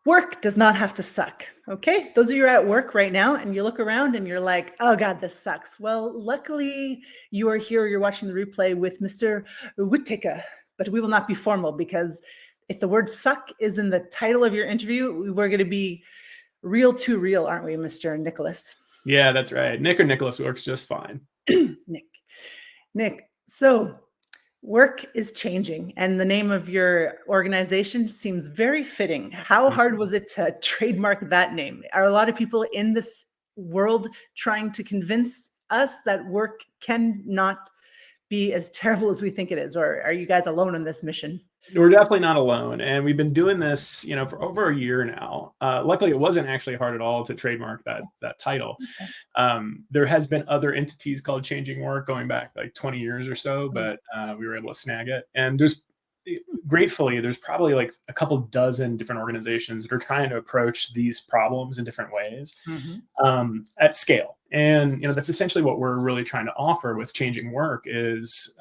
Work does not have to suck. Okay. Those of you at work right now and you look around and you're like, oh God, this sucks. Well, luckily you are here, you're watching the replay with Mr. Whitaker, but we will not be formal because if the word suck is in the title of your interview, we're going to be real to real, aren't we, Mr. Nicholas? Yeah, that's right. Nick or Nicholas works just fine. Nick. So work is changing, and the name of your organization seems very fitting. How hard was it to trademark that name? Are a lot of people in this world trying to convince us that work cannot be as terrible as we think it is? Or are you guys alone on this mission? We're definitely not alone, and we've been doing this, for over a year now. Luckily, it wasn't actually hard at all to trademark that title. Okay. There has been other entities called Changing Work going back like 20 years or so, but we were able to snag it. And gratefully, there's probably like a couple dozen different organizations that are trying to approach these problems in different ways at scale. And that's essentially what we're really trying to offer with Changing Work is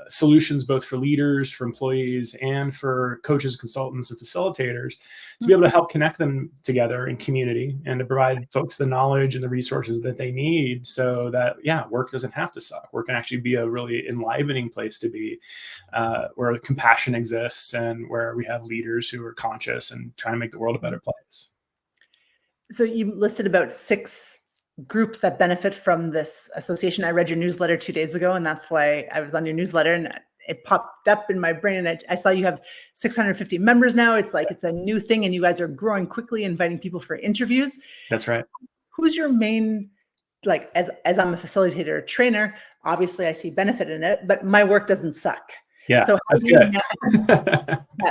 solutions both for leaders, for employees, and for coaches, consultants, and facilitators to be able to help connect them together in community and to provide folks the knowledge and the resources that they need so that, work doesn't have to suck. Work can actually be a really enlivening place to be where compassion exists and where we have leaders who are conscious and trying to make the world a better place. So you listed about 6 groups that benefit from this association. I read your newsletter 2 days ago, and that's why I was on your newsletter, and it popped up in my brain. And I saw you have 650 members now. It's like it's a new thing, and you guys are growing quickly, inviting people for interviews. That's right. Who's your main, like, as I'm a facilitator, or trainer, obviously I see benefit in it, but my work doesn't suck. Yeah, so that's good.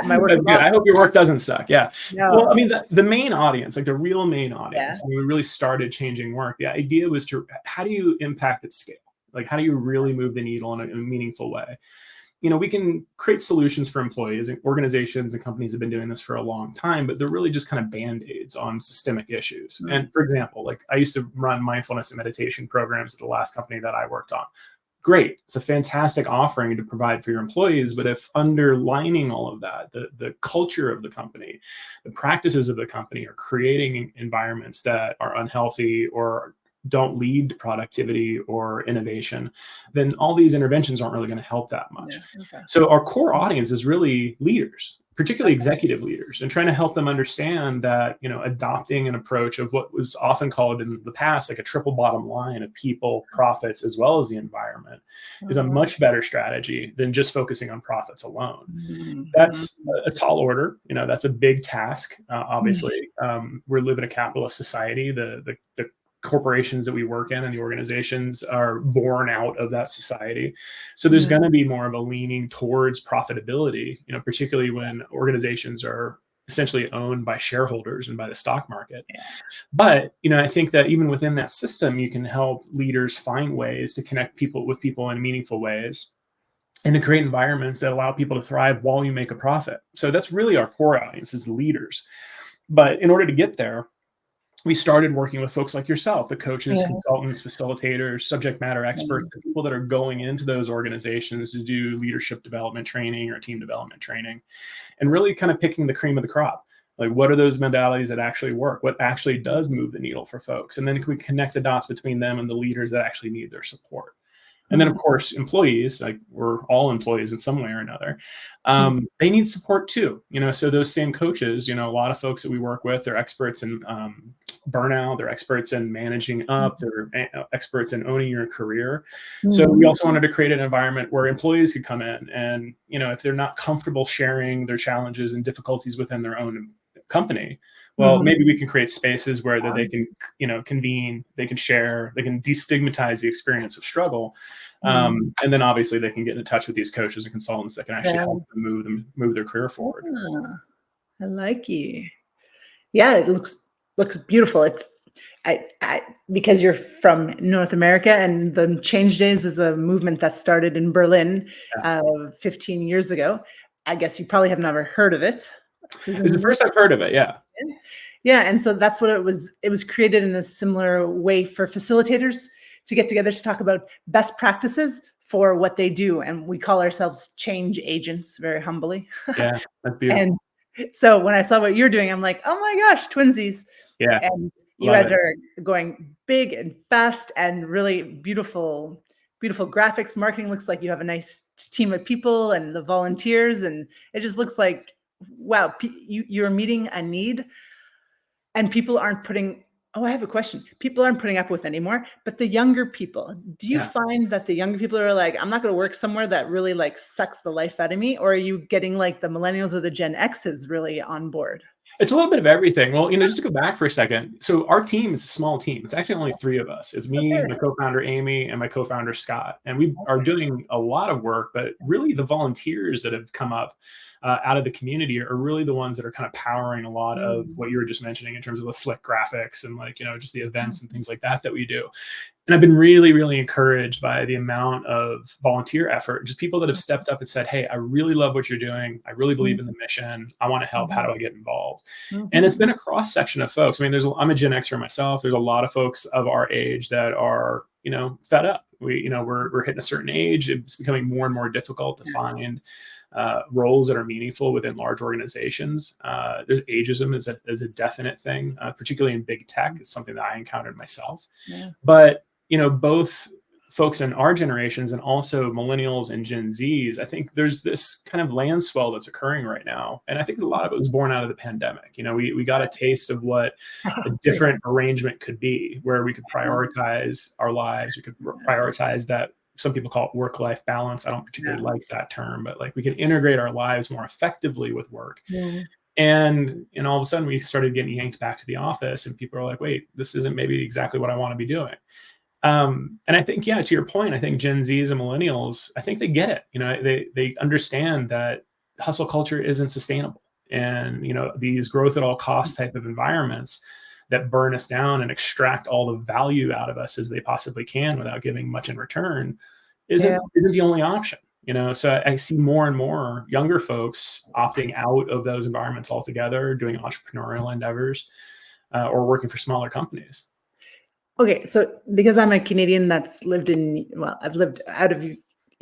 My work that's good. awesome. I hope your work doesn't suck. Yeah. No. Well, I mean, the main audience, like the real main audience, when we really started Changing Work, the idea was how do you impact at scale? Like, how do you really move the needle in a meaningful way? We can create solutions for employees, and organizations and companies have been doing this for a long time, but they're really just kind of band-aids on systemic issues. And for example, like I used to run mindfulness and meditation programs at the last company that I worked on. Great. It's a fantastic offering to provide for your employees. But if underlining all of that, the culture of the company, the practices of the company are creating environments that are unhealthy or don't lead to productivity or innovation, then all these interventions aren't really going to help that much. So our core audience is really leaders, particularly executive leaders, and trying to help them understand that, adopting an approach of what was often called in the past, like a triple bottom line of people, profits, as well as the environment is a much better strategy than just focusing on profits alone. That's a tall order. That's a big task. Obviously, we live in a capitalist society. The corporations that we work in and the organizations are born out of that society. So there's going to be more of a leaning towards profitability, particularly when organizations are essentially owned by shareholders and by the stock market. But, I think that even within that system, you can help leaders find ways to connect people with people in meaningful ways and to create environments that allow people to thrive while you make a profit. So that's really our core audience is the leaders. But in order to get there, we started working with folks like yourself, the coaches, consultants, facilitators, subject matter experts, the people that are going into those organizations to do leadership development training or team development training, and really kind of picking the cream of the crop. Like, what are those modalities that actually work? What actually does move the needle for folks? And then we connect the dots between them and the leaders that actually need their support. And then, of course, employees, like we're all employees in some way or another, they need support too. So those same coaches, a lot of folks that we work with, they're experts in burnout, they're experts in managing up, they're experts in owning your career. So we also wanted to create an environment where employees could come in and, if they're not comfortable sharing their challenges and difficulties within their own company, well, maybe we can create spaces where that they can, convene, they can share, they can destigmatize the experience of struggle. And then obviously they can get in touch with these coaches and consultants that can actually help them move their career forward. I like you. Yeah, it looks beautiful. It's because you're from North America, and the Change Days is a movement that started in Berlin 15 years ago. I guess you probably have never heard of it. It's the first I've heard of it. Yeah. Yeah. And so that's what it was. It was created in a similar way for facilitators to get together to talk about best practices for what they do. And we call ourselves change agents, very humbly. Yeah, that's beautiful. And So when I saw what you're doing, I'm like, oh my gosh, twinsies. Yeah, And you love guys it. are going big and fast and really beautiful, beautiful graphics. Marketing looks like you have a nice team of people and the volunteers. And it just looks like, wow, you're meeting a need and people aren't putting, oh, I have a question. People aren't putting up with anymore, but the younger people, do you Yeah. find that the younger people are like, I'm not going to work somewhere that really like sucks the life out of me? Or are you getting like the millennials or the Gen X's really on board? It's a little bit of everything. Well, just to go back for a second. So our team is a small team. It's actually only 3 of us. It's me, Okay. my co-founder Amy, and my co-founder Scott. And we are doing a lot of work, but really the volunteers that have come up out of the community are really the ones that are kind of powering a lot of Mm. what you were just mentioning in terms of the slick graphics and like, just the events Mm. and things like that we do. And I've been really, really encouraged by the amount of volunteer effort, just people that have stepped up and said, hey, I really love what you're doing. I really believe in the mission. I want to help. How do I get involved? And it's Mhm. been a cross section of folks. I mean, I'm a Gen Xer myself. There's a lot of folks of our age that are, fed up. We're hitting a certain age. It's becoming more and more difficult to find roles that are meaningful within large organizations. There's ageism as a definite thing, particularly in big tech. It's something that I encountered myself. Yeah. But both folks in our generations and also millennials and Gen Zs, I think there's this kind of land swell that's occurring right now. And I think a lot of it was born out of the pandemic. We got a taste of what a different arrangement could be, where we could prioritize our lives. We could prioritize that. Some people call it work-life balance. I don't particularly like that term, but like we can integrate our lives more effectively with work. Yeah. And all of a sudden we started getting yanked back to the office and people are like, wait, this isn't maybe exactly what I want to be doing. And I think, yeah, to your point, I think Gen Zs and millennials, I think they get it. They understand that hustle culture isn't sustainable. And, these growth at all costs type of environments that burn us down and extract all the value out of us as they possibly can without giving much in return isn't the only option. So I see more and more younger folks opting out of those environments altogether, doing entrepreneurial endeavors, or working for smaller companies. Okay, so because I'm a Canadian that's I've lived out of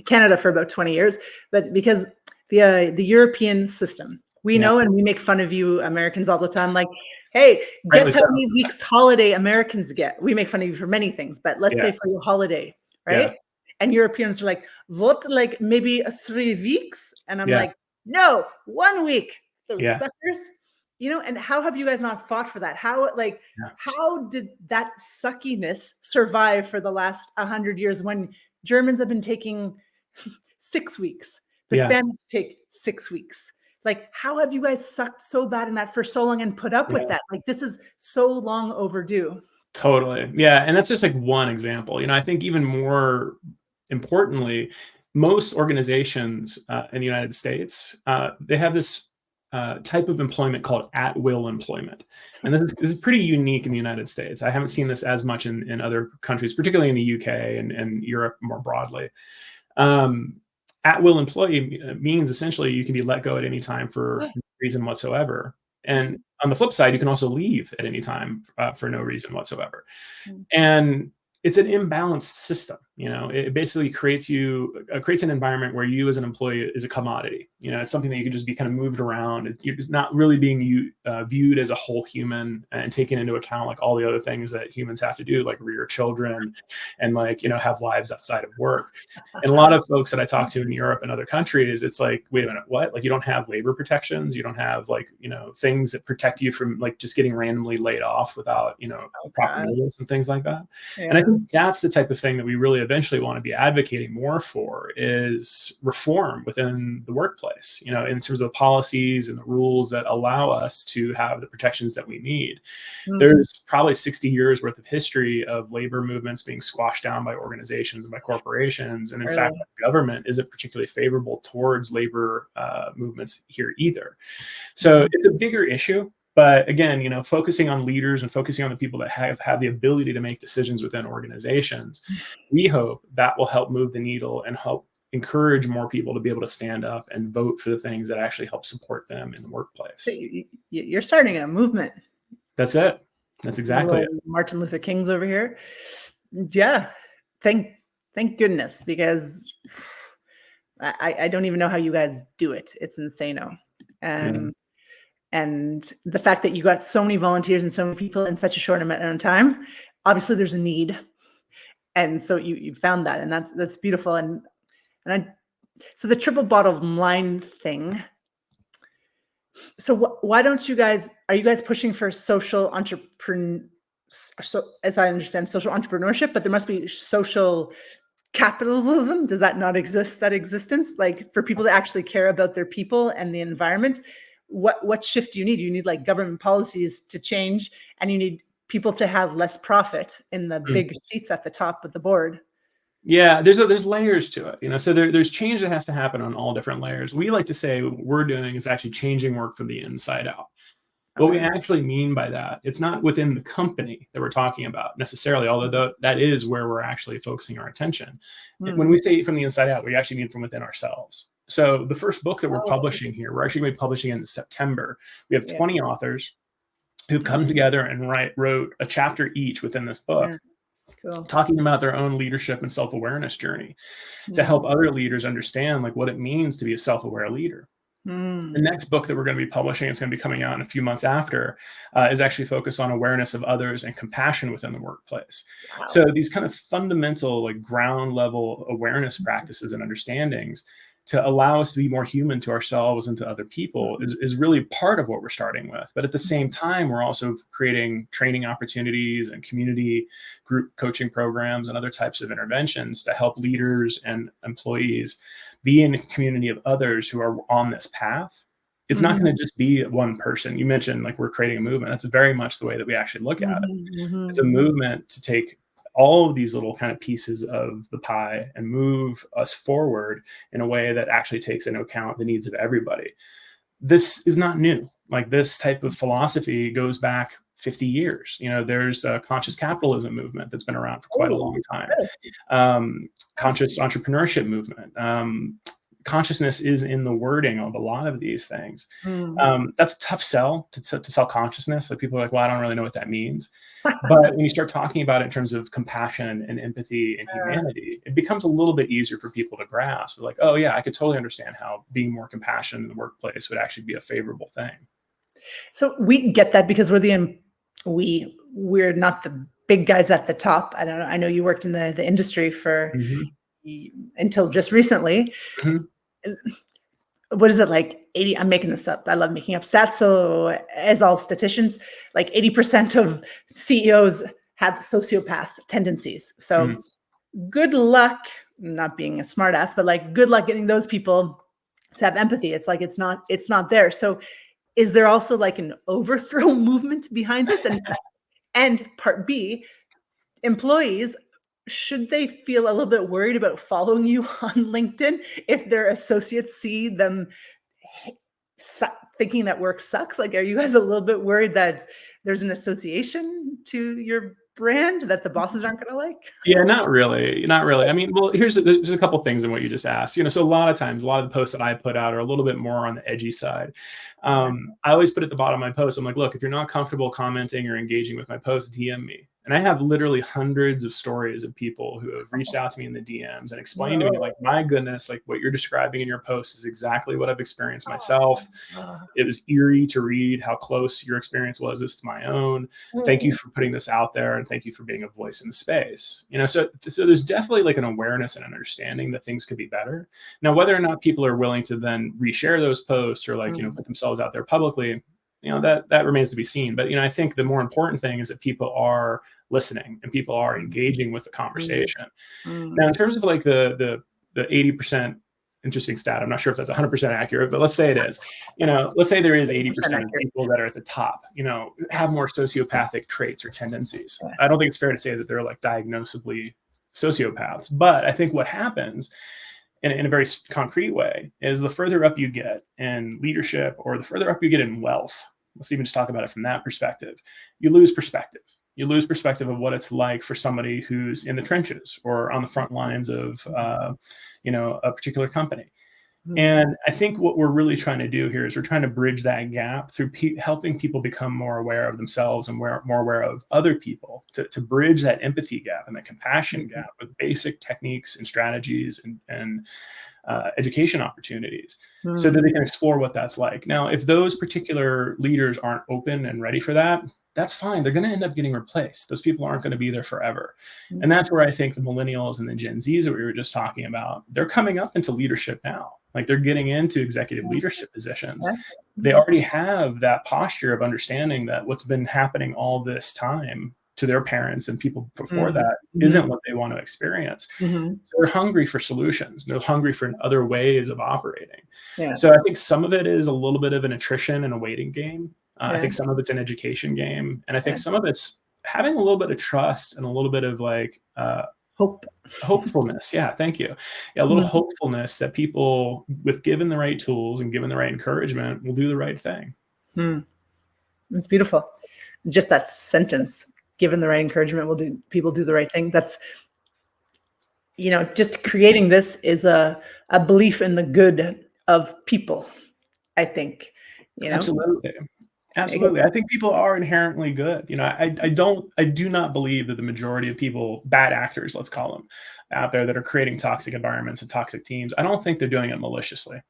Canada for about 20 years, but because the European system, we Yeah. know, and we make fun of you Americans all the time, like, hey, Rightly guess how so. many weeks holiday Americans get? We make fun of you for many things, but let's say for your holiday, right? Yeah. And Europeans are like, what, like maybe 3 weeks? And I'm Yeah. like, no, 1 week. Those Yeah. suckers. And how have you guys not fought for that? How Yeah. how did that suckiness survive for the last 100 years when Germans have been taking 6 weeks, the Yeah. Spanish take 6 weeks? Like, how have you guys sucked so bad in that for so long and put up with Yeah. that? Like, this is so long overdue. Totally. Yeah. And that's just like one example. I think even more importantly, most organizations in the United States, they have this type of employment called at-will employment. And this is pretty unique in the United States. I haven't seen this as much in other countries, particularly in the UK and Europe more broadly. At-will employee means essentially you can be let go at any time for no reason whatsoever. And on the flip side, you can also leave at any time for no reason whatsoever. And it's an imbalanced system. It basically creates an environment where you as an employee is a commodity. It's something that you can just be kind of moved around. You're just not really being viewed as a whole human and taking into account like all the other things that humans have to do, like rear children and like, have lives outside of work. And a lot of folks that I talk to in Europe and other countries, it's like, wait a minute, what? Like you don't have labor protections. You don't have like, things that protect you from like just getting randomly laid off without, proper notice and things like that. And I think that's the type of thing that we really eventually want to be advocating more for is reform within the workplace, in terms of the policies and the rules that allow us to have the protections that we need. There's probably 60 years worth of history of labor movements being squashed down by organizations and by corporations. And in fact, the government isn't particularly favorable towards labor movements here either. So it's a bigger issue. But again, focusing on leaders and focusing on the people that have the ability to make decisions within organizations, we hope that will help move the needle and help encourage more people to be able to stand up and vote for the things that actually help support them in the workplace. So you're starting a movement. That's it. That's exactly it. Martin Luther King's over here. Yeah. Thank goodness, because I don't even know how you guys do it. It's insane. And the fact that you got so many volunteers and so many people in such a short amount of time, obviously there's a need. And so you found that, and that's beautiful. So the triple bottom line thing. So why don't you guys, are you guys pushing for social entrepreneur, so as I understand, social entrepreneurship, but there must be social capitalism? Does that not exist, that existence? Like for people to actually care about their people and the environment, what shift do you need? You need like government policies to change, and you need people to have less profit in the big seats at the top of the board. Yeah, there's layers to it, so there's change that has to happen on all different layers. We like to say what we're doing is actually changing work from the inside out. What we actually mean by that, it's not within the company that we're talking about necessarily, although that is where we're actually focusing our attention. When we say from the inside out, we actually mean from within ourselves. So the first book that we're publishing here, we're actually going to be publishing in September. We have 20 authors who've come together and wrote a chapter each within this book. Cool. Talking about their own leadership and self-awareness journey to help other leaders understand like what it means to be a self-aware leader. The next book that we're going to be publishing, it's going to be coming out in a few months after, is actually focused on awareness of others and compassion within the workplace. Wow. So these kind of fundamental, like ground level awareness practices and understandings to allow us to be more human to ourselves and to other people is really part of what we're starting with. But at the same time, we're also creating training opportunities and community group coaching programs and other types of interventions to help leaders and employees be in a community of others who are on this path. It's not going to just be one person. You mentioned like we're creating a movement. That's very much the way that we actually look at it. It's a movement to take all of these little kind of pieces of the pie and move us forward in a way that actually takes into account the needs of everybody. This is not new. Like this type of philosophy goes back 50 years. There's a conscious capitalism movement that's been around for quite a long time. Conscious entrepreneurship movement. Consciousness is in the wording of a lot of these things. That's a tough sell to sell consciousness. Like people are like, well, I don't really know what that means. But when you start talking about it in terms of compassion and empathy and humanity, it becomes a little bit easier for people to grasp. Like, oh yeah, I could totally understand how being more compassionate in the workplace would actually be a favorable thing. So we get that because we're not the big guys at the top. I don't know. I know you worked in the industry for until just recently. What is it, like 80? I'm making this up. I love making up stats. So as all statisticians, like 80% of CEOs have sociopath tendencies. So good luck, not being a smart ass, but like good luck getting those people to have empathy. It's like, it's not there. So is there also like an overthrow movement behind this? And part B, employees, should they feel a little bit worried about following you on LinkedIn if their associates see them thinking that work sucks? Like, are you guys a little bit worried that there's an association to your brand that the bosses aren't going to like? Yeah, not really. I mean, well, there's a couple things in what you just asked. So a lot of times, a lot of the posts that I put out are a little bit more on the edgy side. I always put at the bottom of my post, I'm like, look, if you're not comfortable commenting or engaging with my post, DM me. And I have literally hundreds of stories of people who have reached out to me in the DMs and explained to me, like, my goodness, like what you're describing in your post is exactly what I've experienced myself. It was eerie to read how close your experience was to my own. Thank you for putting this out there, and thank you for being a voice in the space. So there's definitely like an awareness and understanding that things could be better. Now, whether or not people are willing to then reshare those posts or like, put themselves out there publicly, that remains to be seen. But, I think the more important thing is that people are listening and people are engaging with the conversation. Now, in terms of like the 80%, interesting stat, I'm not sure if that's 100% accurate, but let's say it is. Let's say there is 80% of people that are at the top, have more sociopathic traits or tendencies. I don't think it's fair to say that they're like diagnosably sociopaths, but I think what happens in a very concrete way is the further up you get in leadership or the further up you get in wealth, let's even just talk about it from that perspective, you lose perspective. You lose perspective of what it's like for somebody who's in the trenches or on the front lines of, a particular company. And I think what we're really trying to do here is we're trying to bridge that gap through helping people become more aware of themselves and more aware of other people, to bridge that empathy gap and that compassion gap with basic techniques and strategies and education opportunities, so that they can explore what that's like. Now, if those particular leaders aren't open and ready for that, that's fine. They're going to end up getting replaced. Those people aren't going to be there forever. And that's where I think the millennials and the Gen Zs that we were just talking about, they're coming up into leadership now. Like, they're getting into executive leadership positions. They already have that posture of understanding that what's been happening all this time to their parents and people before that isn't what they want to experience. So they're hungry for solutions. They're hungry for other ways of operating. So I think some of it is a little bit of an attrition and a waiting game. I think some of it's an education game. And I think some of it's having a little bit of trust and a little bit of like hopefulness. Yeah, thank you. Yeah, a little hopefulness that people, with given the right tools and given the right encouragement, will do the right thing. It's beautiful. Just that sentence, given the right encouragement, people do the right thing. That's, just creating this is a belief in the good of people, I think. Absolutely. I think people are inherently good. I do not believe that the majority of people, bad actors, let's call them, out there that are creating toxic environments and toxic teams, I don't think they're doing it maliciously.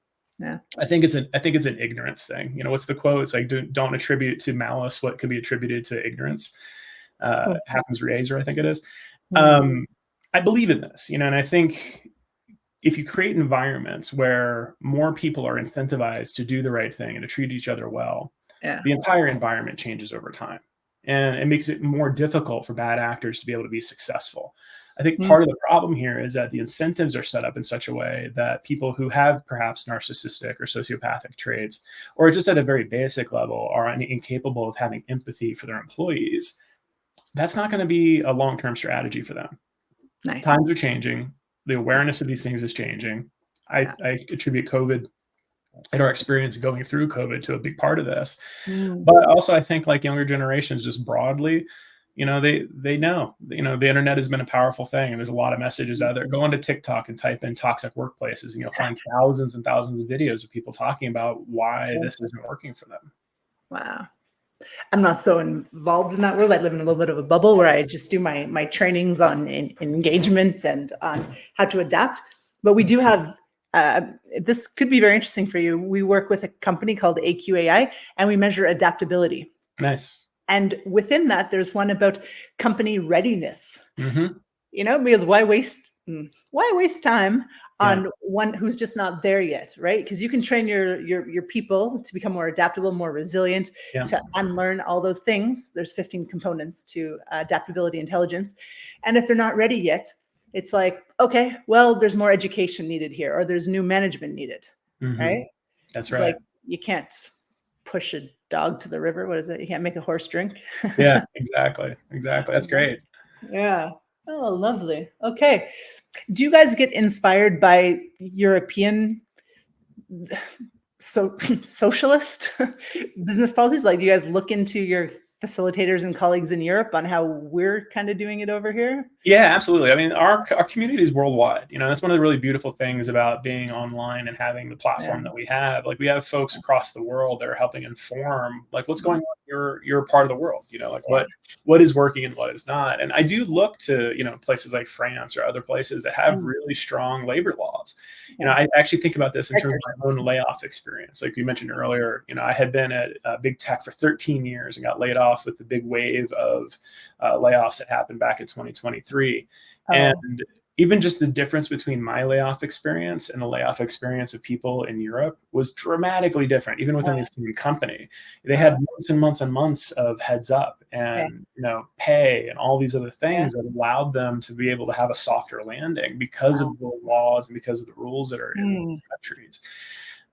I think it's an ignorance thing. What's the quote? It's like, don't attribute to malice what could be attributed to ignorance. Happens Razor, I think it is. I believe in this, and I think if you create environments where more people are incentivized to do the right thing and to treat each other well, the entire environment changes over time, and it makes it more difficult for bad actors to be able to be successful. I think part of the problem here is that the incentives are set up in such a way that people who have perhaps narcissistic or sociopathic traits, or just at a very basic level, are incapable of having empathy for their employees. That's not going to be a long-term strategy for them. Times are changing. The awareness of these things is changing. I attribute COVID and our experience going through COVID to a big part of this. But also I think, like, younger generations just broadly, they know, the internet has been a powerful thing, and there's a lot of messages out there. Go onto TikTok and type in toxic workplaces, and you'll find thousands and thousands of videos of people talking about why this isn't working for them. Wow. I'm not so involved in that world. I live in a little bit of a bubble where I just do my trainings on engagement and on how to adapt. But we do have, this could be very interesting for you. We work with a company called AQAI, and we measure adaptability. Nice. And within that, there's one about company readiness. Because why waste time on one who's just not there yet, right? Because you can train your people to become more adaptable, more resilient, to unlearn all those things. There's 15 components to adaptability intelligence. And if they're not ready yet, it's like, okay, well, there's more education needed here, or there's new management needed, right? That's right. Like, you can't push a dog to the river. What is it? You can't make a horse drink. Yeah, exactly. That's great. Yeah. Oh, lovely. Okay. Do you guys get inspired by European socialist business policies? Like, do you guys look into your facilitators and colleagues in Europe on how we're kind of doing it over here? Yeah, absolutely. I mean, our community is worldwide. That's one of the really beautiful things about being online and having the platform that we have. Like, we have folks across the world that are helping inform, like, what's going on in your part of the world, like what is working and what is not. And I do look to, places like France or other places that have really strong labor laws. I actually think about this in terms of my own layoff experience. Like you mentioned earlier, I had been at big tech for 13 years and got laid off with the big wave of layoffs that happened back in 2023. And even just the difference between my layoff experience and the layoff experience of people in Europe was dramatically different, even within the same company. They had months and months and months of heads up and, pay and all these other things that allowed them to be able to have a softer landing because of the laws and because of the rules that are in these countries.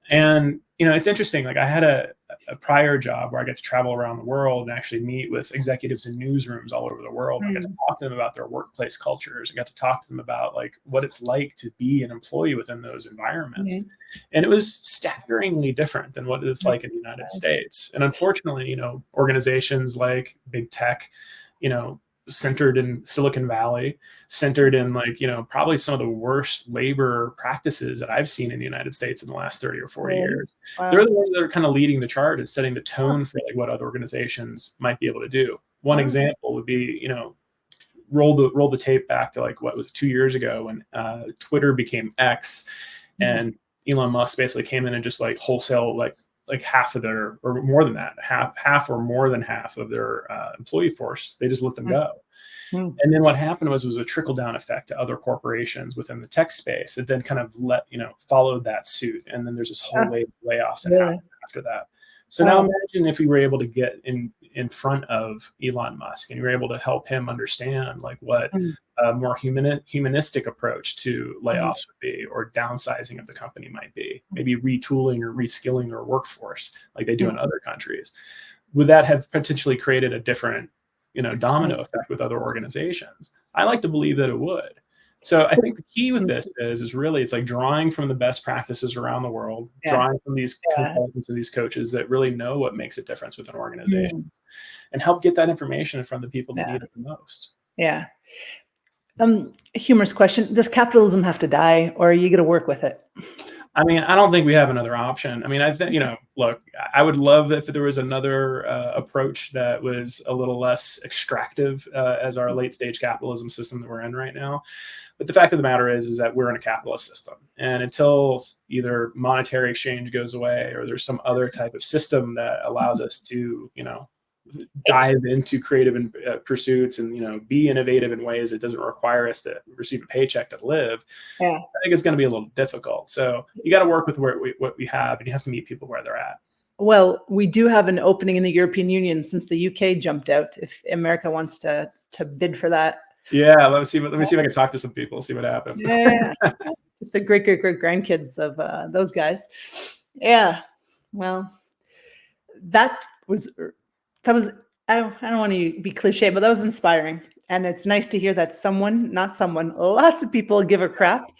And, it's interesting. Like, I had a prior job where I got to travel around the world and actually meet with executives in newsrooms all over the world. I got to talk to them about their workplace cultures. I got to talk to them about, like, what it's like to be an employee within those environments. And it was staggeringly different than what it's like in the United States. And unfortunately, organizations like big tech, centered in Silicon Valley, centered in, like, probably some of the worst labor practices that I've seen in the United States in the last 30 or 40 years. They're the ones that are kind of leading the charge and setting the tone for, like, what other organizations might be able to do. One example would be, roll the tape back to, like, what was 2 years ago when Twitter became X. And Elon Musk basically came in and just like wholesale like half of their, or more than that, half or more than half of their employee force. They just let them go. And then what happened was a trickle down effect to other corporations within the tech space that then kind of followed that suit. And then there's this whole wave of layoffs that happened after that. So now imagine if we were able to get in front of Elon Musk and you were able to help him understand like what a more humanistic approach to layoffs would be, or downsizing of the company might be, maybe retooling or reskilling their workforce like they do in other countries. Would that have potentially created a different domino effect with other organizations? I like to believe that it would. So I think the key with this is really, it's like drawing from the best practices around the world, drawing from these consultants and these coaches that really know what makes a difference within organizations, and help get that information in front of the people that need it the most. Yeah. Humorous question. Does capitalism have to die, or are you going to work with it? I mean, I don't think we have another option. I mean, I think, look, I would love if there was another approach that was a little less extractive as our late stage capitalism system that we're in right now. But the fact of the matter is that we're in a capitalist system. And until either monetary exchange goes away or there's some other type of system that allows us to, dive into creative pursuits and, be innovative in ways that doesn't require us to receive a paycheck to live, I think it's going to be a little difficult. So you got to work with what we have, and you have to meet people where they're at. Well, we do have an opening in the European Union since the UK jumped out. If America wants to bid for that. Yeah, let me see if I can talk to some people, see what happens. Yeah, just the great grandkids of those guys. Yeah, well, that was. I don't want to be cliche, but that was inspiring. And it's nice to hear that lots of people give a crap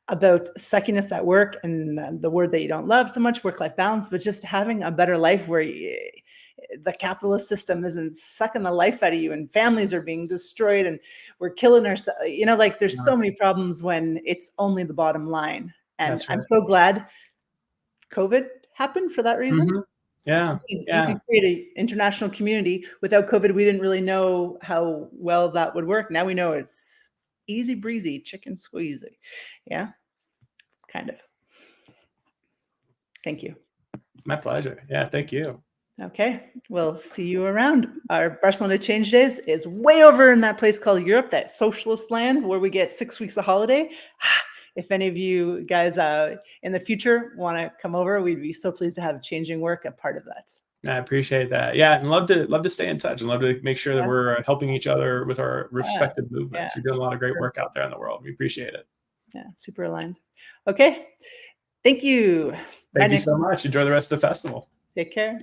about suckiness at work and the word that you don't love so much, work-life balance, but just having a better life where the capitalist system isn't sucking the life out of you and families are being destroyed and we're killing ourselves. Like there's so many problems when it's only the bottom line. And I'm so glad COVID happened for that reason. Yeah. You could create an international community. Without COVID, we didn't really know how well that would work. Now we know it's easy breezy, chicken squeezy. Yeah, kind of. Thank you. My pleasure. Yeah, thank you. Okay, we'll see you around. Our Barcelona Change Days is way over in that place called Europe, that socialist land where we get 6 weeks of holiday. If any of you guys in the future want to come over, we'd be so pleased to have Changing Work a part of that. I appreciate that. Yeah, and love to stay in touch and love to make sure that we're helping each other with our respective movements. You're doing a lot of great work out there in the world. We appreciate it. Yeah, super aligned. Okay, thank you. Thank you so much. Enjoy the rest of the festival. Take care.